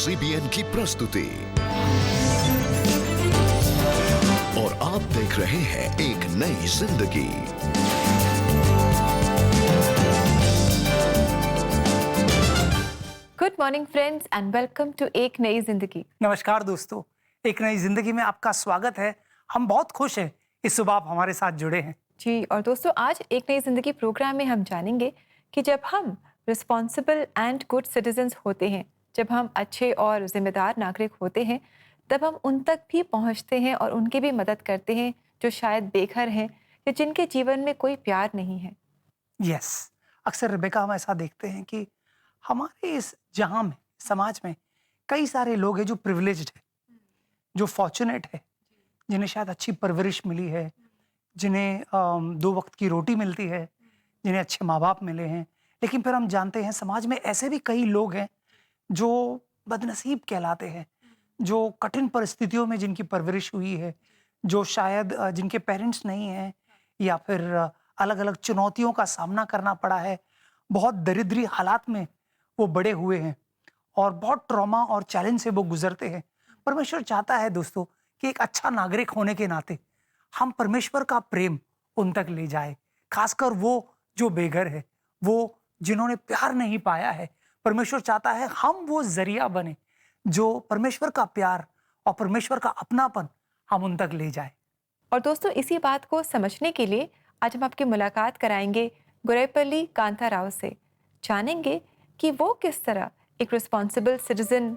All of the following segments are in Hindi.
CBN की प्रस्तुति और आप देख रहे हैं एक नई जिंदगी। Good morning friends and welcome to एक नई जिंदगी। नमस्कार दोस्तों, एक नई जिंदगी में आपका स्वागत है। हम बहुत खुश हैं इस सुबह आप हमारे साथ जुड़े हैं। जी, और दोस्तों आज एक नई जिंदगी प्रोग्राम में हम जानेंगे कि जब हम रिस्पॉन्सिबल एंड गुड सिटीजन्स होते हैं, जब हम अच्छे और जिम्मेदार नागरिक होते हैं, तब हम उन तक भी पहुंचते हैं और उनकी भी मदद करते हैं जो शायद बेघर हैं या जिनके जीवन में कोई प्यार नहीं है। यस, अक्सर रिबेका हम ऐसा देखते हैं कि हमारे इस जहां में, समाज में कई सारे लोग हैं जो प्रिविलेज्ड है, जो फॉर्चुनेट है, जिन्हें शायद अच्छी परवरिश मिली है, जिन्हें 2 वक्त की रोटी मिलती है, जिन्हें अच्छे माँ बाप मिले हैं। लेकिन फिर हम जानते हैं समाज में ऐसे भी कई लोग हैं जो बदनसीब कहलाते हैं, जो कठिन परिस्थितियों में जिनकी परवरिश हुई है, जो शायद जिनके पेरेंट्स नहीं हैं या फिर अलग अलग चुनौतियों का सामना करना पड़ा है, बहुत दरिद्री हालात में वो बड़े हुए हैं और बहुत ट्रॉमा और चैलेंज से वो गुजरते हैं। परमेश्वर चाहता है दोस्तों कि एक अच्छा नागरिक होने के नाते हम परमेश्वर का प्रेम उन तक ले जाए, खासकर वो जो बेघर है, वो जिन्होंने प्यार नहीं पाया है। परमेश्वर चाहता है हम वो जरिया बने जो परमेश्वर का प्यार और परमेश्वर का अपनापन हम उन तक ले जाए। और दोस्तों इसी बात को समझने के लिए आज हम आपकी मुलाकात कराएंगे गुरेपल्ली कांता राव से। जानेंगे कि वो किस तरह एक रिस्पॉन्सिबल सिटीजन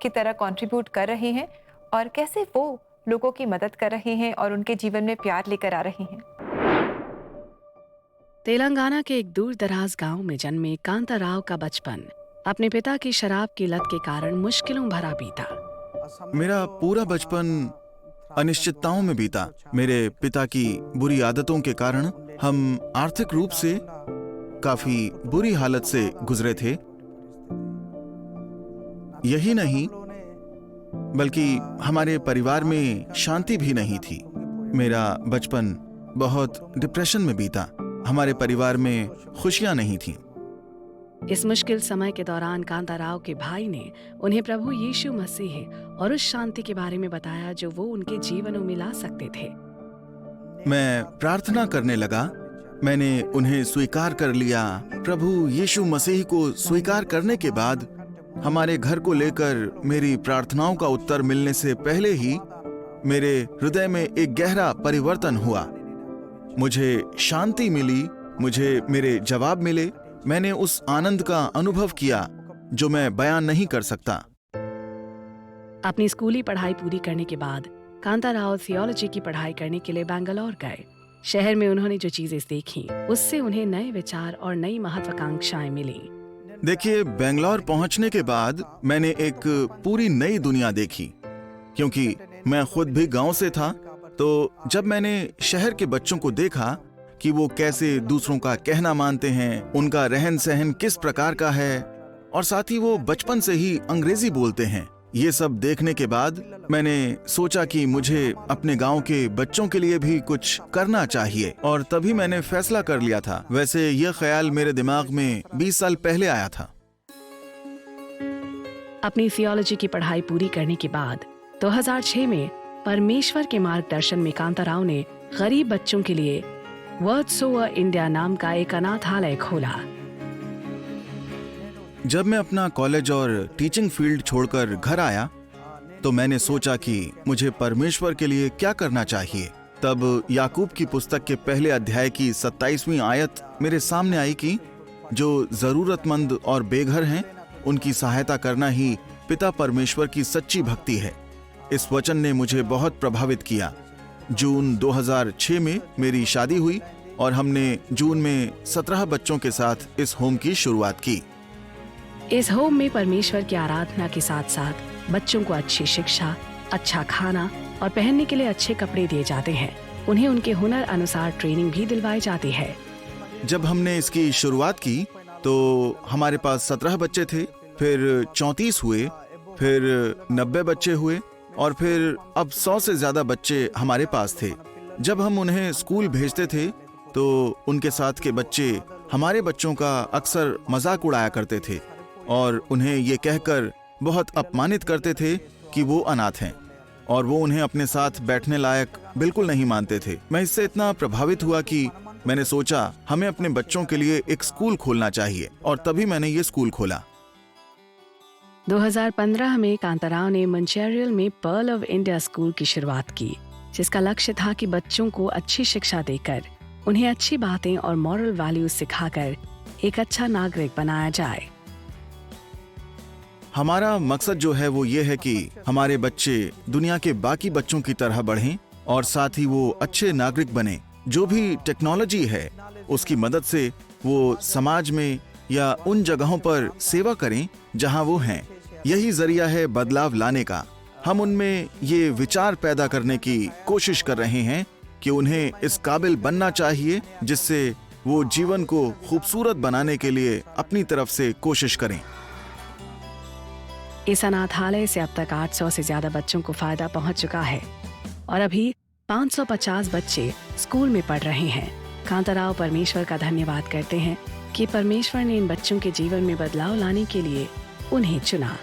की तरह कंट्रीब्यूट कर रहे हैं और कैसे वो लोगों की मदद कर रहे हैं और उनके जीवन में प्यार लेकर आ रहे हैं। तेलंगाना के एक दूर दराज गांव में जन्मे कांता राव का बचपन अपने पिता की शराब की लत के कारण मुश्किलों भरा बीता। मेरा पूरा बचपन अनिश्चितताओं में बीता। मेरे पिता की बुरी आदतों के कारण हम आर्थिक रूप से काफी बुरी हालत से गुजरे थे। यही नहीं बल्कि हमारे परिवार में शांति भी नहीं थी। मेरा बचपन बहुत डिप्रेशन में बीता। हमारे परिवार में खुशियां नहीं थीं। इस मुश्किल समय के दौरान कांता राव के भाई ने उन्हें प्रभु यीशु मसीह और उस शांति के बारे में बताया जो वो उनके जीवनों में ला सकते थे। मैं प्रार्थना करने लगा। मैंने उन्हें स्वीकार कर लिया। प्रभु यीशु मसीह को स्वीकार करने के बाद हमारे घर को लेकर मेरी प्रार्थनाओं का उत्तर मिलने से पहले ही मेरे हृदय में एक गहरा परिवर्तन हुआ। मुझे शांति मिली, मुझे मेरे जवाब मिले। मैंने उस आनंद का अनुभव किया जो मैं बयान नहीं कर सकता। अपनी स्कूली पढ़ाई पूरी करने के बाद कांता राव थियोलॉजी की पढ़ाई करने के लिए बैंगलोर गए। शहर में उन्होंने जो चीजें देखी उससे उन्हें नए विचार और नई महत्वाकांक्षाएं मिली। देखिए, बेंगलोर पहुंचने के बाद मैंने एक पूरी नई दुनिया देखी। क्योंकि मैं खुद भी गांव से था, तो जब मैंने शहर के बच्चों को देखा कि वो कैसे दूसरों का कहना मानते हैं, उनका रहन सहन किस प्रकार का है और साथ ही वो बचपन से ही अंग्रेजी बोलते हैं, ये सब देखने के बाद मैंने सोचा कि मुझे अपने गांव के बच्चों के लिए भी कुछ करना चाहिए और तभी मैंने फैसला कर लिया था। वैसे ये ख्याल मेरे दिमाग में 20 साल पहले आया था। अपनी थियोलॉजी की पढ़ाई पूरी करने के बाद 2006 में परमेश्वर के मार्गदर्शन में कांता राव ने गरीब बच्चों के लिए वर्ड सोअर इंडिया नाम का एक अनाथालय खोला। जब मैं अपना कॉलेज और टीचिंग फील्ड छोड़कर घर आया तो मैंने सोचा कि मुझे परमेश्वर के लिए क्या करना चाहिए। तब याकूब की पुस्तक के पहले अध्याय की 27वीं आयत मेरे सामने आई कि जो जरूरतमंद और बेघर हैं उनकी सहायता करना ही पिता परमेश्वर की सच्ची भक्ति है। इस वचन ने मुझे बहुत प्रभावित किया। जून 2006 में मेरी शादी हुई और हमने जून में 17 बच्चों के साथ इस होम की शुरुआत की। इस होम में परमेश्वर की आराधना के साथ साथ बच्चों को अच्छी शिक्षा, अच्छा खाना और पहनने के लिए अच्छे कपड़े दिए जाते हैं। उन्हें उनके हुनर अनुसार ट्रेनिंग भी दिलवाई जाती है। जब हमने इसकी शुरुआत की तो हमारे पास 17 बच्चे थे, फिर 34 हुए, फिर 90 बच्चे हुए और फिर अब 100 से ज्यादा बच्चे हमारे पास थे। जब हम उन्हें स्कूल भेजते थे तो उनके साथ के बच्चे हमारे बच्चों का अक्सर मजाक उड़ाया करते थे और उन्हें ये कहकर बहुत अपमानित करते थे कि वो अनाथ हैं और वो उन्हें अपने साथ बैठने लायक बिल्कुल नहीं मानते थे। मैं इससे इतना प्रभावित हुआ कि मैंने सोचा हमें अपने बच्चों के लिए एक स्कूल खोलना चाहिए और तभी मैंने ये स्कूल खोला। 2015 में कांताराव ने मंचेरियल में पर्ल ऑफ इंडिया स्कूल की शुरुआत की, जिसका लक्ष्य था कि बच्चों को अच्छी शिक्षा देकर उन्हें अच्छी बातें और मॉरल वैल्यूज सिखाकर एक अच्छा नागरिक बनाया जाए। हमारा मकसद जो है वो ये है कि हमारे बच्चे दुनिया के बाकी बच्चों की तरह बढ़ें और साथ ही वो अच्छे नागरिक बने। जो भी टेक्नोलॉजी है उसकी मदद से वो समाज में या उन जगहों पर सेवा करें जहां वो हैं। यही जरिया है बदलाव लाने का। हम उनमें ये विचार पैदा करने की कोशिश कर रहे हैं कि उन्हें इस काबिल बनना चाहिए जिससे वो जीवन को खूबसूरत बनाने के लिए अपनी तरफ से कोशिश करें। इस अनाथालय से अब तक 800 से ज्यादा बच्चों को फायदा पहुंच चुका है और अभी 550 बच्चे स्कूल में पढ़ रहे हैं। कांताराव परमेश्वर का धन्यवाद करते हैं कि परमेश्वर ने इन बच्चों के जीवन में बदलाव लाने के लिए उन्हें चुना।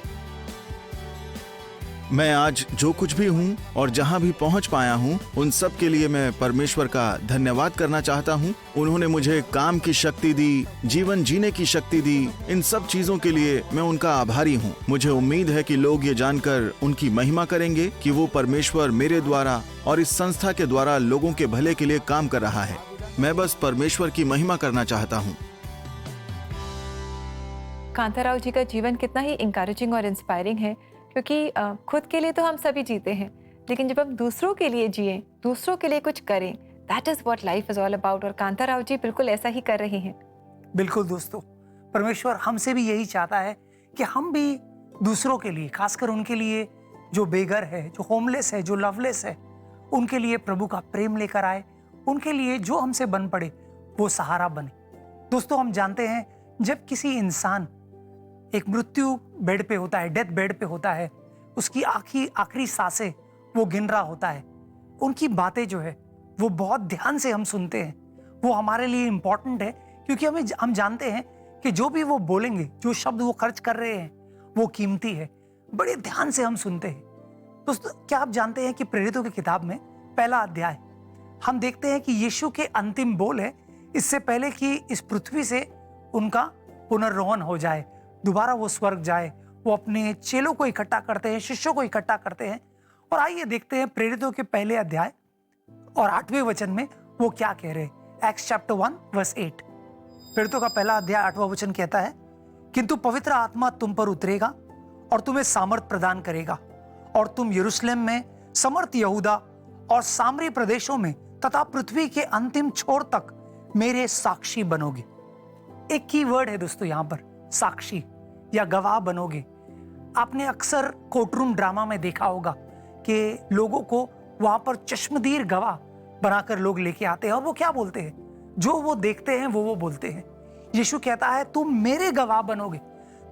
मैं आज जो कुछ भी हूँ और जहाँ भी पहुँच पाया हूँ उन सब के लिए मैं परमेश्वर का धन्यवाद करना चाहता हूँ। उन्होंने मुझे काम की शक्ति दी, जीवन जीने की शक्ति दी। इन सब चीजों के लिए मैं उनका आभारी हूँ। मुझे उम्मीद है कि लोग ये जानकर उनकी महिमा करेंगे कि वो परमेश्वर मेरे द्वारा और इस संस्था के द्वारा लोगों के भले के लिए काम कर रहा है। मैं बस परमेश्वर की महिमा करना चाहता हूँ। कांताराव जी का जीवन कितना ही इंकरेजिंग और इंस्पायरिंग है, क्योंकि खुद के लिए तो हम सभी जीते हैं, लेकिन जब हम दूसरों के लिए जिएं, दूसरों के लिए कुछ करें, that is what life is all about. और कांताराव जी बिल्कुल ऐसा ही कर रहे हैं। बिल्कुल दोस्तों, परमेश्वर हमसे भी यही चाहता है कि हम भी दूसरों के लिए, खासकर उनके लिए जो बेघर है, जो होमलेस है, जो लवलेस है, उनके लिए प्रभु का प्रेम लेकर आए। उनके लिए जो हमसे बन पड़े वो सहारा बने। दोस्तों, हम जानते हैं जब किसी इंसान एक मृत्यु बेड पे होता है, डेथ बेड पे होता है, उसकी आखिरी सांसें वो गिन रहा होता है, उनकी बातें जो है वो बहुत ध्यान से हम सुनते हैं। वो हमारे लिए इम्पोर्टेंट है क्योंकि हम जानते हैं कि जो भी वो बोलेंगे, जो शब्द वो खर्च कर रहे हैं, वो कीमती है। बड़े ध्यान से हम सुनते हैं। दोस्तों, क्या आप जानते हैं कि प्रेरितों की किताब में पहला अध्याय हम देखते हैं कि यीशु के अंतिम बोल है, इससे पहले कि इस पृथ्वी से उनका पुनर्रोहण हो जाए, दोबारा वो स्वर्ग जाए। वो अपने चेलों को इकट्ठा करते हैं, शिष्यों को इकट्ठा करते हैं। और आइए देखते हैं प्रेरितों के पहले अध्याय और 8वें वचन में वो क्या कह रहे हैं। Acts chapter 1 verse 8। प्रेरितों का पहला अध्याय 8वां वचन कहता है, किंतु पवित्र आत्मा तुम पर उतरेगा और तुम्हें सामर्थ प्रदान करेगा और तुम यरूशलेम में, समर्थ यहूदा और सामरी प्रदेशों में तथा पृथ्वी के अंतिम छोर तक मेरे साक्षी बनोगे। एक की वर्ड है दोस्तों यहाँ पर, साक्षी या गवाह बनोगे। आपने अक्सर कोर्टरूम ड्रामा में देखा होगा कि लोगों को वहां पर चश्मदीद गवाह बनाकर लोग लेके आते हैं और वो क्या बोलते हैं, जो वो देखते हैं वो बोलते हैं। यीशु कहता है तुम मेरे गवाह बनोगे।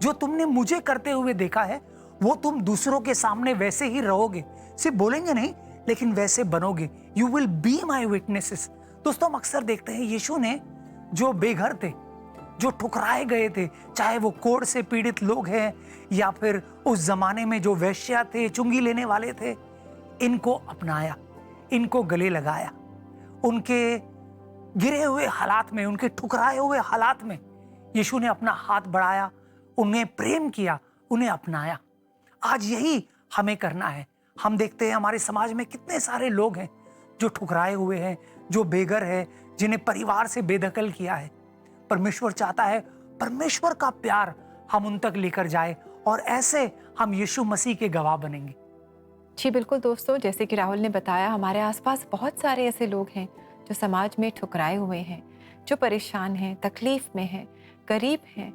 जो तुमने मुझे करते हुए देखा है वो तुम दूसरों के सामने वैसे ही रहोगे। सिर्फ बोलेंगे नहीं, लेकिन वैसे बनोगे। You will be my witnesses. दोस्तों, हम अक्सर देखते हैं यीशु ने जो बेघर थे, जो ठुकराए गए थे, चाहे वो कोढ़ से पीड़ित लोग हैं या फिर उस जमाने में जो वैश्या थे, चुंगी लेने वाले थे, इनको अपनाया, इनको गले लगाया। उनके गिरे हुए हालात में, उनके ठुकराए हुए हालात में यीशु ने अपना हाथ बढ़ाया, उन्हें प्रेम किया, उन्हें अपनाया। आज यही हमें करना है। हम देखते हैं हमारे समाज में कितने सारे लोग हैं जो ठुकराए हुए हैं, जो बेघर है, जिन्हें परिवार से बेदखल किया है। परमेश्वर चाहता है परमेश्वर का प्यार हम उन तक लेकर जाए और ऐसे हम यीशु मसीह के गवाह बनेंगे। जी बिल्कुल दोस्तों, जैसे कि राहुल ने बताया, हमारे आसपास बहुत सारे ऐसे लोग हैं जो समाज में ठुकराए हुए हैं, जो परेशान हैं, तकलीफ में हैं, गरीब हैं।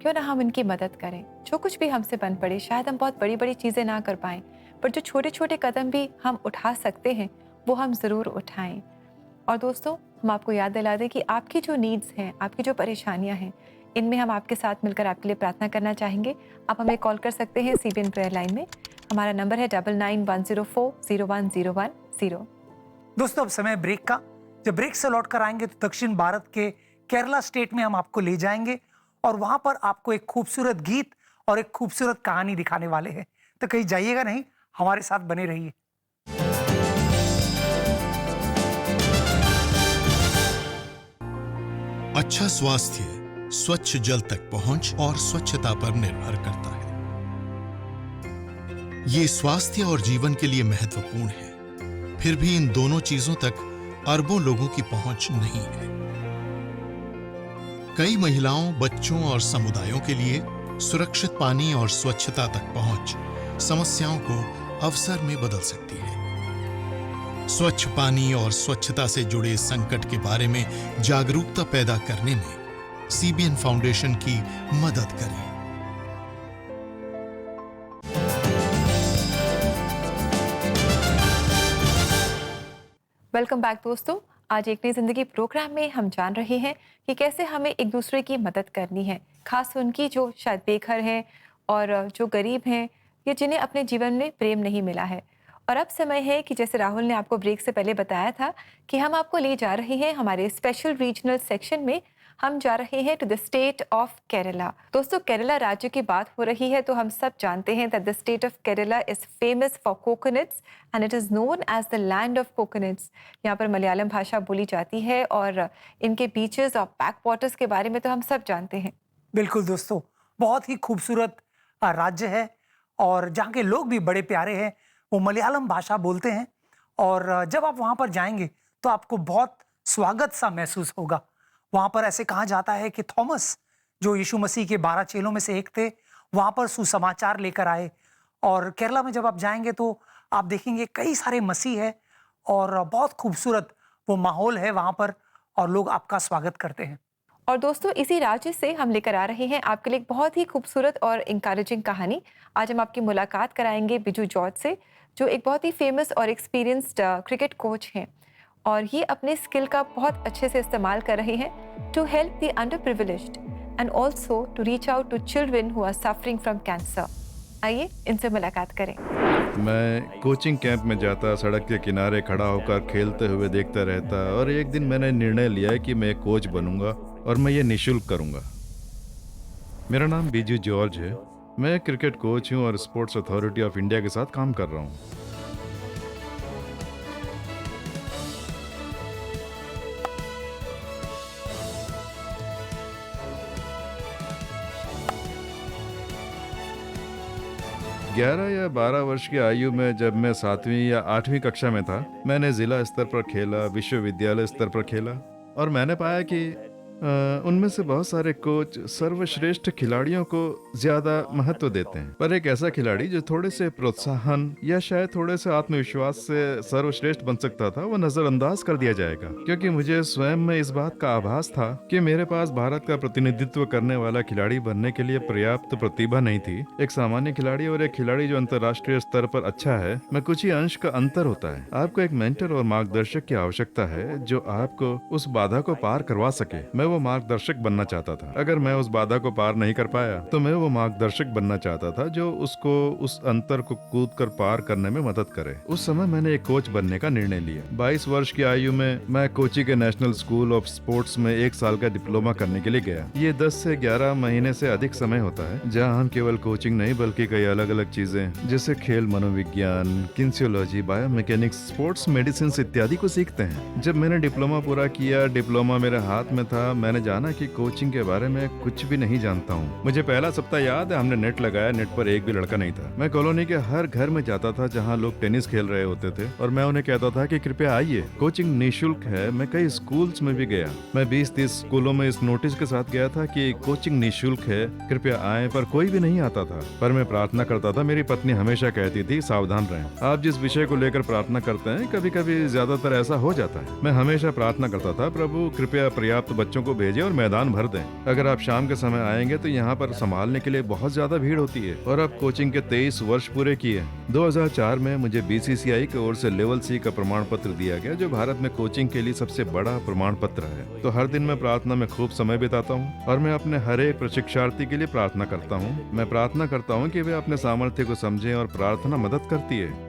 क्यों ना हम इनकी मदद करें। जो कुछ भी हमसे बन पड़े, शायद हम बहुत बड़ी बड़ी चीज़ें ना कर पाएं, पर जो छोटे छोटे कदम भी हम उठा सकते हैं वो हम ज़रूर उठाएं। और दोस्तों, हम आपको याद दिला दें कि आपकी जो नीड्स हैं, आपकी जो परेशानियां हैं, इनमें हम आपके साथ मिलकर आपके लिए प्रार्थना करना चाहेंगे। आप हमें कॉल कर सकते हैं CBN प्रेयर लाइन में। हमारा नंबर है 9910401010। दोस्तों, अब समय ब्रेक का। जब ब्रेक से लौट कर आएंगे तो दक्षिण भारत के केरला स्टेट में हम आपको ले जाएंगे और वहां पर आपको एक खूबसूरत गीत और एक खूबसूरत कहानी दिखाने वाले हैं। तो कहीं जाइएगा नहीं, हमारे साथ बने रहिए। अच्छा स्वास्थ्य स्वच्छ जल तक पहुंच और स्वच्छता पर निर्भर करता है। ये स्वास्थ्य और जीवन के लिए महत्वपूर्ण है, फिर भी इन दोनों चीजों तक अरबों लोगों की पहुंच नहीं है। कई महिलाओं, बच्चों और समुदायों के लिए सुरक्षित पानी और स्वच्छता तक पहुंच समस्याओं को अवसर में बदल सकती है। स्वच्छ पानी और स्वच्छता से जुड़े संकट के बारे में जागरूकता पैदा करने में सीबीएन फाउंडेशन की मदद करें। वेलकम बैक दोस्तों। आज एक नई जिंदगी प्रोग्राम में हम जान रहे हैं कि कैसे हमें एक दूसरे की मदद करनी है, खास उनकी जो शायद बेघर हैं और जो गरीब हैं या जिन्हें अपने जीवन में प्रेम नहीं मिला है। और अब समय है कि जैसे राहुल ने आपको ब्रेक से पहले बताया था कि हम आपको ले जा रहे हैं हमारे स्पेशल रीजनल सेक्शन में। हम जा रहे हैं to the state of Kerala. दोस्तों, केरला राज्य की बात हो रही है तो हम सब जानते हैं that the state of Kerala is famous for coconuts and it is known as the land of coconuts. यहाँ पर मलयालम भाषा बोली जाती है और इनके बीचेस और बैक वाटर्स के बारे में तो हम सब जानते हैं। बिल्कुल दोस्तों, बहुत ही खूबसूरत राज्य है और जहाँ के लोग भी बड़े प्यारे हैं। वो मलयालम भाषा बोलते हैं और जब आप वहाँ पर जाएंगे तो आपको बहुत स्वागत सा महसूस होगा। वहाँ पर ऐसे कहा जाता है कि थॉमस, जो यीशु मसीह के 12 चेलों में से एक थे, वहाँ पर सुसमाचार लेकर आए। और केरला में जब आप जाएंगे तो आप देखेंगे कई सारे मसीह है और बहुत खूबसूरत वो माहौल है वहाँ पर और लोग आपका स्वागत करते हैं। और दोस्तों, इसी राज्य से हम लेकर आ रहे हैं आपके लिए एक बहुत ही खूबसूरत और इंकरेजिंग कहानी। आज हम आपकी मुलाकात कराएंगे बिजू जॉर्ज से, जो एक बहुत ही फेमस और एक्सपीरियंस्ड क्रिकेट कोच हैं और ये अपने स्किल का बहुत अच्छे से इस्तेमाल कर रहे हैं to help the underprivileged and also to reach out to children who are suffering from cancer. आइए इनसे मुलाकात करें। मैं कोचिंग कैंप में जाता, सड़क के किनारे खड़ा होकर खेलते हुए देखता रहता और एक दिन मैंने निर्णय लिया कि मैं कोच बनूंगा और मैं ये निःशुल्क करूंगा। मेरा नाम बिजू जॉर्ज है। मैं क्रिकेट कोच हूं और स्पोर्ट्स अथॉरिटी ऑफ इंडिया के साथ काम कर रहा हूं। ग्यारह या 12 वर्ष की आयु में जब मैं 7वीं या 8वीं कक्षा में था, मैंने जिला स्तर पर खेला, विश्वविद्यालय स्तर पर खेला और मैंने पाया कि उनमें से बहुत सारे कोच सर्वश्रेष्ठ खिलाड़ियों को ज्यादा महत्व देते हैं, पर एक ऐसा खिलाड़ी जो थोड़े से प्रोत्साहन या शायद थोड़े से आत्मविश्वास से सर्वश्रेष्ठ बन सकता था, वो नजरअंदाज कर दिया जाएगा। क्योंकि मुझे स्वयं में इस बात का आभास था कि मेरे पास भारत का प्रतिनिधित्व करने वाला खिलाड़ी बनने के लिए पर्याप्त प्रतिभा नहीं थी। एक सामान्य खिलाड़ी और एक खिलाड़ी जो अंतर्राष्ट्रीय स्तर पर अच्छा है, में कुछ ही अंश का अंतर होता है। आपको एक मेंटर और मार्गदर्शक की आवश्यकता है जो आपको उस बाधा को पार करवा सके। मैं वो मार्गदर्शक बनना चाहता था। अगर मैं उस बाधा को पार नहीं कर पाया तो मैं वो मार्गदर्शक बनना चाहता था जो उसको उस अंतर को कूद कर पार करने में मदद करे। उस समय मैंने एक कोच बनने का निर्णय लिया। 22 वर्ष की आयु में मैं कोची के नेशनल स्कूल ऑफ स्पोर्ट्स में 1 साल का डिप्लोमा करने के लिए गया। ये 10 से 11 महीने से अधिक समय होता है जहाँ हम केवल कोचिंग नहीं बल्कि कई अलग अलग चीजें जैसे खेल मनोविज्ञान, किन्सियोलॉजी, बायोमैकेनिक्स, स्पोर्ट्स मेडिसिन इत्यादि को सीखते हैं। जब मैंने डिप्लोमा पूरा किया, डिप्लोमा मेरे हाथ में था, मैंने जाना कि कोचिंग के बारे में कुछ भी नहीं जानता हूँ। मुझे पहला सप्ताह याद है, हमने नेट लगाया, नेट पर एक भी लड़का नहीं था। मैं कॉलोनी के हर घर में जाता था जहाँ लोग टेनिस खेल रहे होते थे और मैं उन्हें कहता था कि कृपया आइए, कोचिंग निःशुल्क है। मैं कई स्कूल्स में भी गया। मैं 20-30 स्कूलों में इस नोटिस के साथ गया था कि कोचिंग निःशुल्क है, कृपया आए, पर कोई भी नहीं आता था। पर मैं प्रार्थना करता था। मेरी पत्नी हमेशा कहती थी, सावधान रहें, आप जिस विषय को लेकर प्रार्थना करते हैं कभी कभी ज्यादातर ऐसा हो जाता है। मैं हमेशा प्रार्थना करता था, प्रभु कृपया पर्याप्त बच्चों को भेजें और मैदान भर दें। अगर आप शाम के समय आएंगे तो यहाँ पर संभालने के लिए बहुत ज्यादा भीड़ होती है। और अब कोचिंग के 23 वर्ष पूरे किए। 2004 में मुझे बीसीसीआई की ओर से लेवल सी का प्रमाण पत्र दिया गया, जो भारत में कोचिंग के लिए सबसे बड़ा प्रमाण पत्र है। तो हर दिन मैं प्रार्थना में खूब समय बिताता हूँ और मैं अपने हर एक प्रशिक्षार्थी के लिए प्रार्थना करता हूँ। मैं प्रार्थना करता हूँ कि वे अपने सामर्थ्य को समझें और प्रार्थना मदद करती है।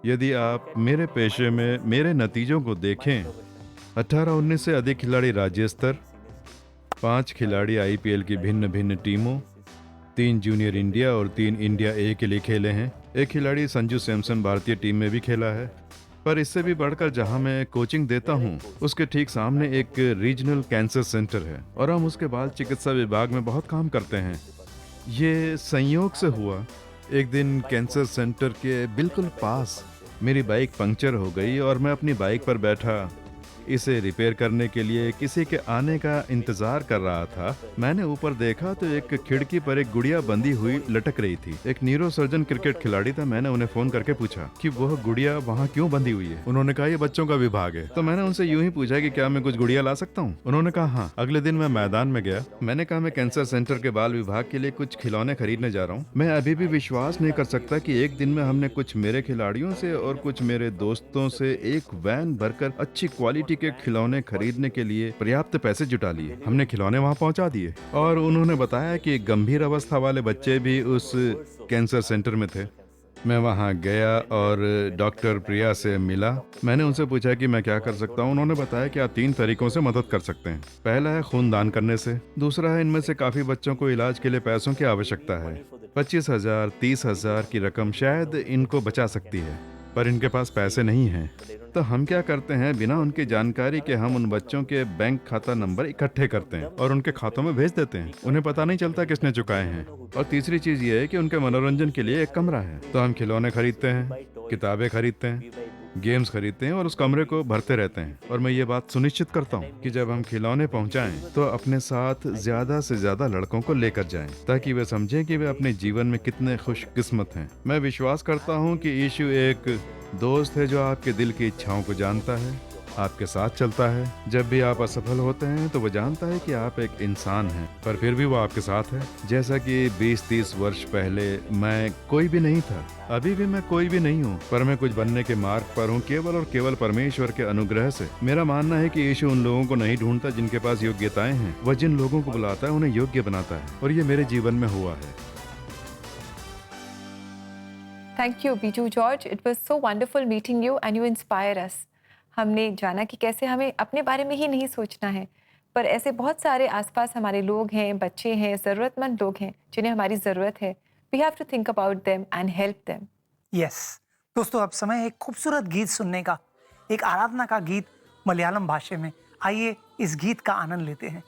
यदि आप मेरे पेशे में मेरे नतीजों को देखें, 18-19 से अधिक खिलाड़ी राज्य स्तर, 5 खिलाड़ी आईपीएल की भिन्न भिन्न टीमों, 3 जूनियर इंडिया और 3 इंडिया ए के लिए खेले हैं। एक खिलाड़ी संजू सैमसन भारतीय टीम में भी खेला है। पर इससे भी बढ़कर जहां मैं कोचिंग देता हूं, उसके ठीक सामने एक रीजनल कैंसर सेंटर है और हम उसके बाल चिकित्सा विभाग में बहुत काम करते हैं। ये संयोग से हुआ, एक दिन कैंसर सेंटर के बिल्कुल पास मेरी बाइक पंक्चर हो गई और मैं अपनी बाइक पर बैठा इसे रिपेयर करने के लिए किसी के आने का इंतजार कर रहा था। मैंने ऊपर देखा तो एक खिड़की पर एक गुड़िया बंधी हुई लटक रही थी। एक न्यूरोसर्जन क्रिकेट खिलाड़ी था। मैंने उन्हें फोन करके पूछा कि वह गुड़िया वहाँ क्यों बंधी हुई है। उन्होंने कहा ये बच्चों का विभाग है। तो मैंने उनसे यूं ही पूछा कि क्या मैं कुछ गुड़िया ला सकता हूँ। उन्होंने कहा हाँ। अगले दिन मैं मैदान में गया। मैंने कहा मैं कैंसर सेंटर के बाल विभाग के लिए कुछ खिलौने खरीदने जा रहा हूँ। मैं अभी भी विश्वास नहीं कर सकता कि एक दिन में हमने कुछ मेरे खिलाड़ियों से और कुछ मेरे दोस्तों से एक वैन भरकर अच्छी क्वालिटी के खिलौने खरीदने के लिए पर्याप्त पैसे जुटा लिए। हमने खिलौने वहां पहुंचा दिए और उन्होंने बताया कि गंभीर अवस्था वाले बच्चे भी उस कैंसर सेंटर में थे। मैं वहां गया और डॉक्टर प्रिया से मिला। मैंने उनसे पूछा कि मैं क्या कर सकता हूं। उन्होंने बताया कि आप 3 तरीकों से मदद कर सकते हैं। पहला है खून दान करने से, दूसरा है इनमें से काफी बच्चों को इलाज के लिए पैसों की आवश्यकता है। 25,000 30,000 की रकम शायद इनको बचा सकती है, पर इनके पास पैसे नहीं हैं। तो हम क्या करते हैं, बिना उनकी जानकारी के हम उन बच्चों के बैंक खाता नंबर इकट्ठे करते हैं और उनके खातों में भेज देते हैं। उन्हें पता नहीं चलता किसने चुकाए हैं। और तीसरी चीज ये है कि उनके मनोरंजन के लिए एक कमरा है। तो हम खिलौने खरीदते हैं, किताबें खरीदते हैं, गेम्स खरीदते हैं और उस कमरे को भरते रहते हैं। और मैं ये बात सुनिश्चित करता हूँ कि जब हम खिलौने पहुँचाएं तो अपने साथ ज्यादा से ज्यादा लड़कों को लेकर जाएं, ताकि वे समझें कि वे अपने जीवन में कितने खुशकिस्मत हैं। मैं विश्वास करता हूँ कि यीशु एक दोस्त है जो आपके दिल की इच्छाओं को जानता है, आपके साथ चलता है। जब भी आप असफल होते हैं तो वो जानता है कि आप एक इंसान हैं, पर फिर भी वो आपके साथ है। जैसा कि 20-30 वर्ष पहले मैं कोई भी नहीं था, अभी भी मैं कोई भी नहीं हूँ, पर मैं कुछ बनने के मार्ग पर हूँ, केवल और केवल परमेश्वर के अनुग्रह से। मेरा मानना है कि यीशु उन लोगों को नहीं ढूंढता जिनके पास योग्यताएं हैं, वह जिन लोगों को बुलाता है उन्हें योग्य बनाता है, और ये मेरे जीवन में हुआ है। Thank you, Biju George. It was so wonderful meeting you and you inspire us. हमने जाना कि कैसे हमें अपने बारे में ही नहीं सोचना है, पर ऐसे बहुत सारे आसपास हमारे लोग हैं, बच्चे हैं, ज़रूरतमंद लोग हैं जिन्हें हमारी ज़रूरत है। We have to think about them and help them. Yes दोस्तों, अब समय है एक खूबसूरत गीत सुनने का, एक आराधना का गीत मलयालम भाषा में। आइए इस गीत का आनंद लेते हैं।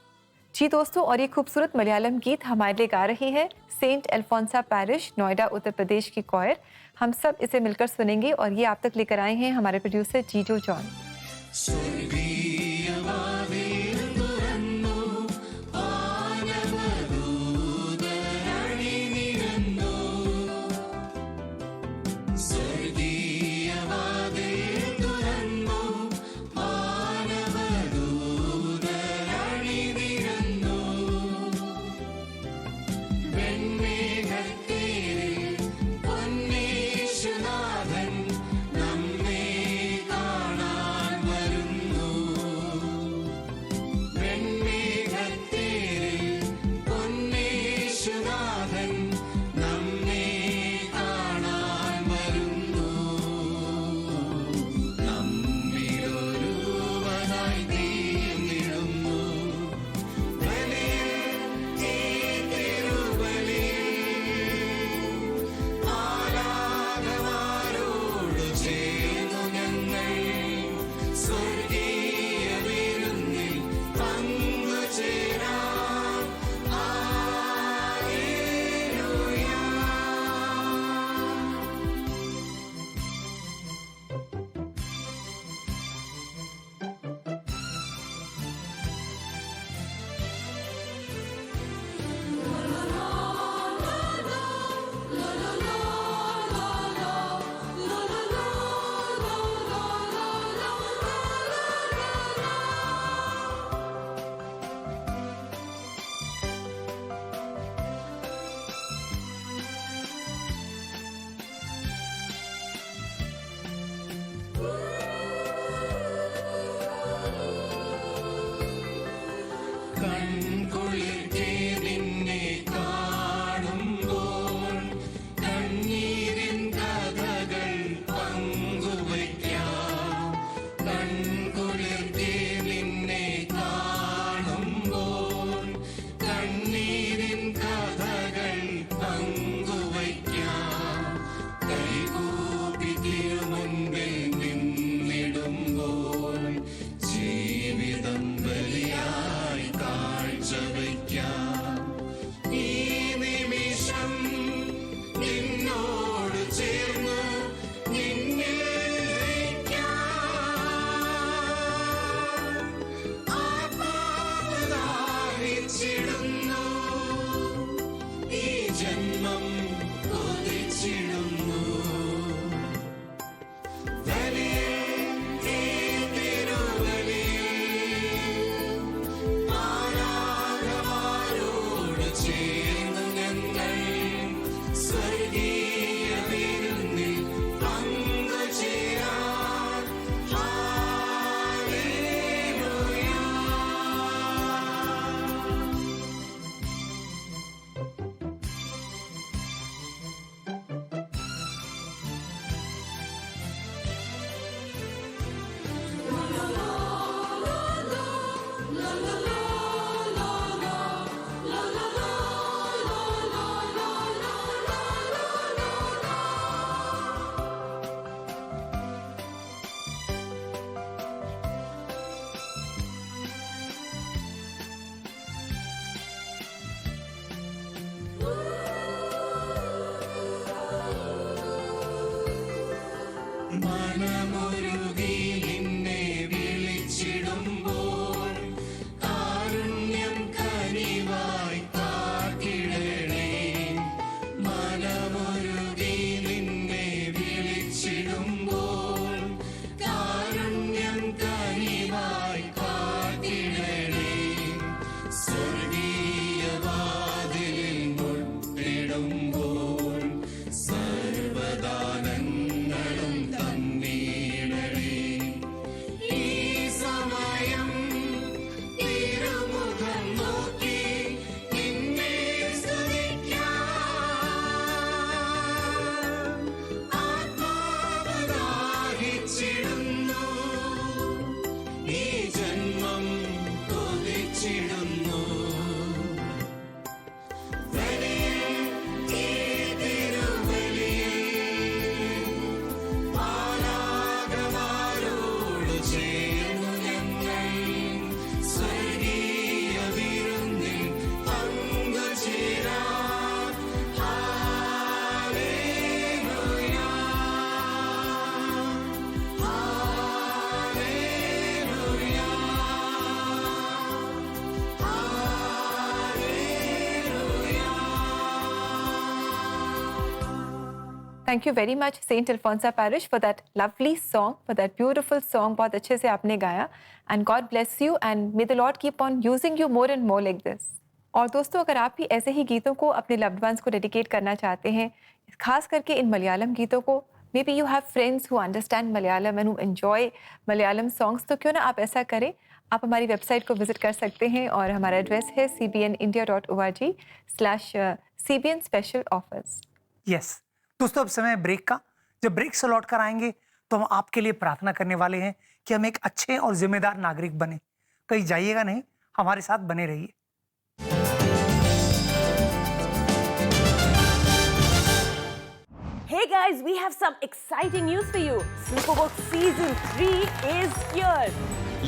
जी दोस्तों, और ये खूबसूरत मलयालम गीत हमारे लिए गा रही है सेंट अल्फोंसा पैरिश, नोएडा, उत्तर प्रदेश की कॉयर। हम सब इसे मिलकर सुनेंगे और ये आप तक लेकर आए हैं हमारे प्रोड्यूसर जीजो जॉन। വിളിച്ചിടുമ്പോൾ കാരുണ്യം കനിവായി കാത്തിടണേ. മനമൊരുകി നിന്നെ വിളിച്ചിടുമ്പോൾ കാരുണ്യം കനിവായി കാത്തിടണേ. സ്വർഗീയ വാതിലിൽ മുട്ടിടുമ്പോൾ സർവദാനങ്ങളും തന്നിടണേ. ഈ സമയം തിരുമുഖം നോക്കി നിന്നെ സ്തുതിക്കാം. ആത്മാവ് ദാഹിച്ചിടുന്നു, ഈ ജന്മം കൊതിച്ചിടുന്നു. മാലാഖമാരോട് ചേർന്നു ഞങ്ങൾ സ്വർഗീയ വിരുന്നിൽ പങ്കുചേരാം. Hallelujah, hallelujah, thank you very much saint Alphonsa parish for that lovely song, for that beautiful song. बहुत अच्छे से आपने गाया and God bless you and may the Lord keep on using you more and more like this. और दोस्तों, अगर आप भी ऐसे ही गीतों को अपने लव्ड वंस को डेडिकेट करना चाहते हैं, खास करके इन मलयालम गीतों को, may be you have friends who understand Malayalam and who enjoy Malayalam songs, तो क्यों ना आप ऐसा करें. आप हमारी वेबसाइट को विजिट कर सकते हैं और हमारा एड्रेस है cbnindia.org/cbn special offers. यस दोस्तों, अब समय ब्रेक का. जब ब्रेक से लौट कर आएंगे तो हम आपके लिए प्रार्थना करने वाले हैं कि हम एक अच्छे और जिम्मेदार नागरिक बने. कहीं जाइएगा नहीं, हमारे साथ बने रहिए. Hey guys, we have some exciting news for you. Superbook Season 3 is here.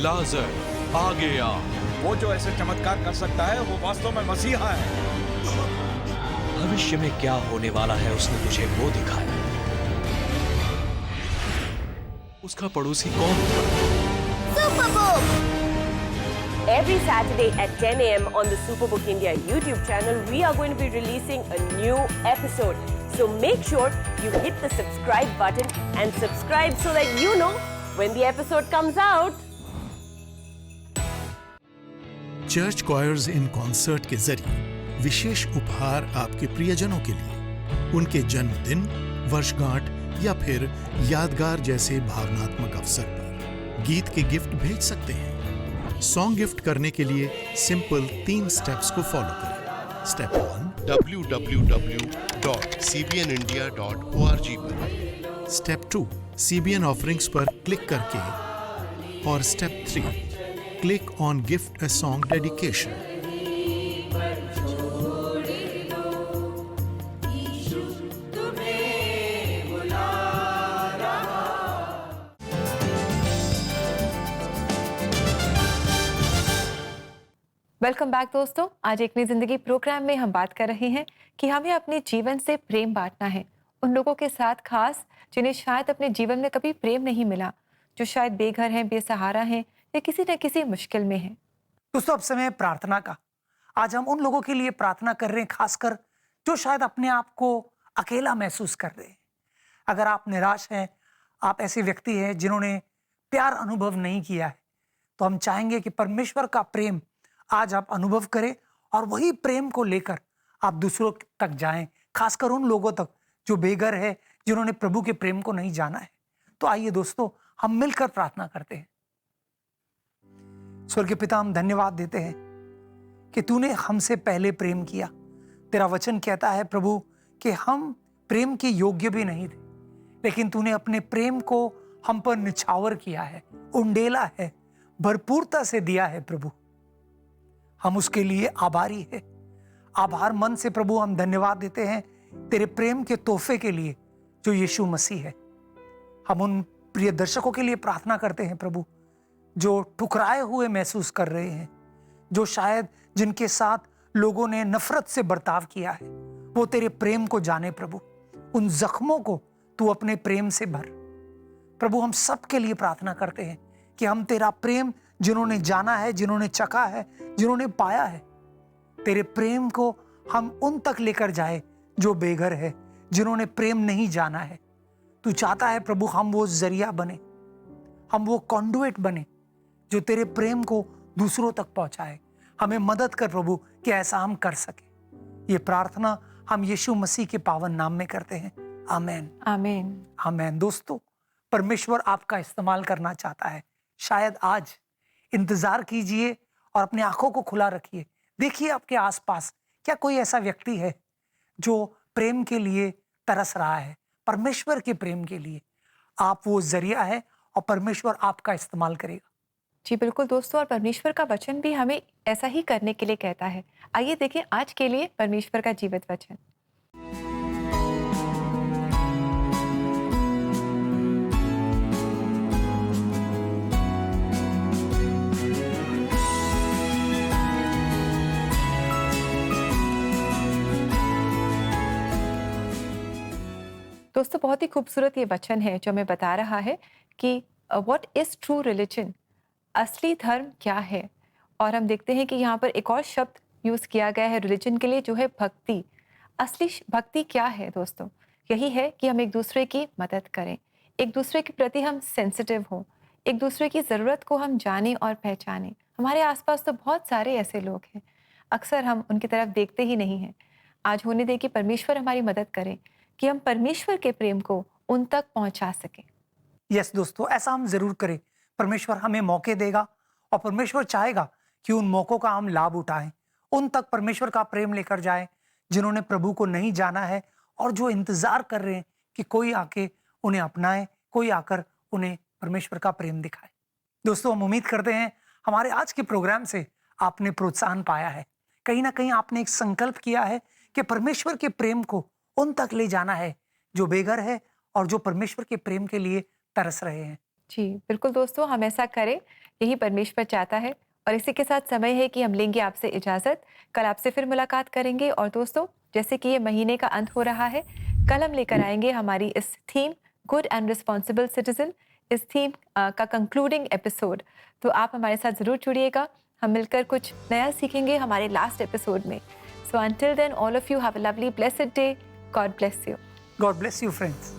लाजर आ गया। वो जो ऐसे चमत्कार कर सकता है वो वास्तव में मसीहा है। भविष्य में क्या होने वाला है उसने मुझे वो दिखाया। उसका पड़ोसी कौन होगा? Superbook! Every Saturday at 10 a.m. on the Superbook India YouTube channel, we are going to be releasing a new episode. So make sure you hit the subscribe button and subscribe so that you know when the episode comes out. Church choirs in concert के जरिए विशेष उपहार आपके प्रियजनों के लिए उनके जन्मदिन, वर्षगांठ या फिर यादगार जैसे भावनात्मक अवसर पर गीत के गिफ्ट भेज सकते हैं। सॉन्ग गिफ्ट करने के लिए सिंपल 3 स्टेप्स को फॉलो करें। स्टेप 1 www.cbnindia.org पर, स्टेप 2 CBN ऑफरिंग्स पर क्लिक करके, और step 3 click on gift a song dedication. Welcome back दोस्तों. आज एक नई जिंदगी प्रोग्राम में हम बात कर रहे हैं कि हमें अपने जीवन से प्रेम बांटना है उन लोगों के साथ, खास जिन्हें शायद अपने जीवन में कभी प्रेम नहीं मिला, जो शायद बेघर हैं, बेसहारा हैं या किसी न किसी मुश्किल में हैं. दोस्तों, अब समय प्रार्थना का. आज हम उन लोगों के लिए प्रार्थना कर रहे हैं, खासकर जो शायद अपने आप को अकेला महसूस कर रहे हैं. अगर आप निराश हैं, आप ऐसे व्यक्ति हैं जिन्होंने प्यार अनुभव नहीं किया है, तो हम चाहेंगे कि परमेश्वर का प्रेम आज आप अनुभव करें और वही प्रेम को लेकर आप दूसरों तक जाएं, खासकर उन लोगों तक जो बेघर है, जिन्होंने प्रभु के प्रेम को नहीं जाना है. तो आइए दोस्तों, हम मिलकर प्रार्थना करते हैं. स्वर्गीय पिता, हम धन्यवाद देते हैं कि तूने हमसे पहले प्रेम किया. तेरा वचन कहता है प्रभु कि हम प्रेम के योग्य भी नहीं थे, लेकिन तूने अपने प्रेम को हम पर निछावर किया है, उंडेला है, भरपूरता से दिया है. प्रभु, हम उसके लिए आभारी है. आभार मन से प्रभु हम धन्यवाद देते हैं तेरे प्रेम के तोहफे के लिए जो यीशु मसीह है. हम उन प्रिय दर्शकों के लिए प्रार्थना करते हैं प्रभु, जो ठुकराए हुए महसूस कर रहे हैं, जो शायद जिनके साथ लोगों ने नफरत से बर्ताव किया है, वो तेरे प्रेम को जाने. प्रभु, उन जख्मों को तू अपने प्रेम से भर. प्रभु, हम सब के लिए प्रार्थना करते हैं कि हम तेरा प्रेम जिन्होंने जाना है, जिन्होंने चखा है, जिन्होंने पाया है। तेरे प्रेम को हम उन तक लेकर जाए जो बेघर है, जिन्होंने प्रेम नहीं जाना है। तू चाहता है प्रभु हम वो जरिया बने, हम वो कॉन्डुएट बने जो तेरे प्रेम को दूसरों तक पहुंचाए। हमें मदद कर प्रभु कि ऐसा हम कर सके। ये प्रार्थना हम यीशु मसीह के पावन नाम में करते हैं। आमीन, आमीन। आमीन। दोस्तों, परमेश्वर आपका इस्तेमाल करना चाहता है। शायद आज इंतजार कीजिए और अपनी आंखों को खुला रखिए। देखिए आपके आसपास क्या कोई ऐसा व्यक्ति है जो प्रेम के लिए तरस रहा है, परमेश्वर के प्रेम के लिए। आप वो जरिया है और परमेश्वर आपका इस्तेमाल करेगा। जी बिल्कुल दोस्तों, और परमेश्वर का वचन भी हमें ऐसा ही करने के लिए कहता है। आइए देखें आज के लिए परमेश्वर का जीवित वचन। दोस्तों, बहुत ही खूबसूरत ये वचन है जो हमें बता रहा है कि व्हाट इज ट्रू रिलीजन, असली धर्म क्या है। और हम देखते हैं कि यहाँ पर एक और शब्द यूज़ किया गया है रिलीजन के लिए, जो है भक्ति। असली भक्ति क्या है दोस्तों? यही है कि हम एक दूसरे की मदद करें, एक दूसरे के प्रति हम सेंसिटिव हों, एक दूसरे की ज़रूरत को हम जानें और पहचानें। हमारे आसपास तो बहुत सारे ऐसे लोग हैं, अक्सर हम उनकी तरफ देखते ही नहीं हैं। आज होने दे कि परमेश्वर हमारी मदद करें कि हम परमेश्वर के प्रेम को उन तक पहुंचा सकें। यस दोस्तों, ऐसा हम जरूर करें। परमेश्वर हमें मौके देगा और परमेश्वर चाहेगा कि उन मौकों का हम लाभ उठाएं, उन तक परमेश्वर का प्रेम लेकर जाएं जिन्होंने प्रभु को नहीं जाना है और जो इंतजार कर रहे हैं कि कोई आके उन्हें अपनाए, कोई आकर उन्हें परमेश्वर का प्रेम दिखाए। दोस्तों, हम उम्मीद करते हैं हमारे आज के प्रोग्राम से आपने प्रोत्साहन पाया है। कहीं ना कहीं आपने एक संकल्प किया है कि परमेश्वर के प्रेम को उन तक ले जाना है जो बेघर है और जो परमेश्वर के प्रेम के लिए तरस रहे हैं। जी बिल्कुल दोस्तों, हम ऐसा करें, यही परमेश्वर चाहता है। और इसी के साथ समय है कि हम लेंगे आपसे इजाज़त। कल आपसे फिर मुलाकात करेंगे। और दोस्तों, जैसे कि ये महीने का अंत हो रहा है, कल हम लेकर आएंगे हमारी इस theme good and responsible citizen, इस थीम का कंक्लूडिंग एपिसोड। तो आप हमारे साथ ज़रूर जुड़िएगा, हम मिलकर कुछ नया सीखेंगे हमारे लास्ट एपिसोड में। सो until then, all of you have a lovely blessed day. God bless you. God bless you, friends.